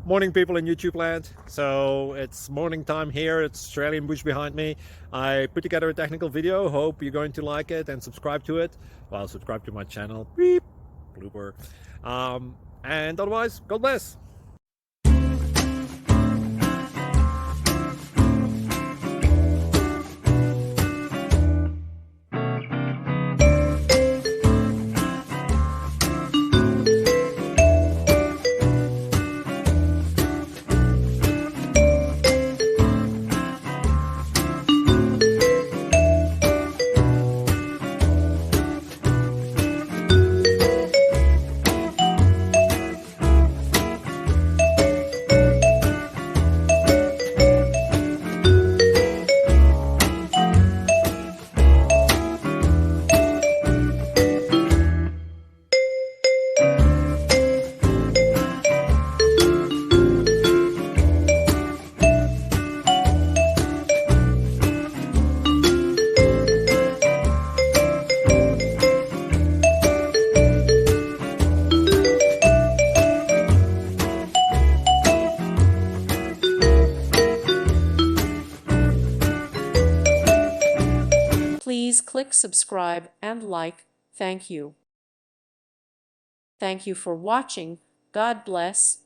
Morning, people in YouTube land. So it's morning time here. It's Australian bush behind me. I put together a technical video. Hope you're going to like it and subscribe to it. Well, subscribe to my channel. Beep. Blooper. And otherwise, God bless. Please click subscribe and like. Thank you. Thank you for watching. God bless.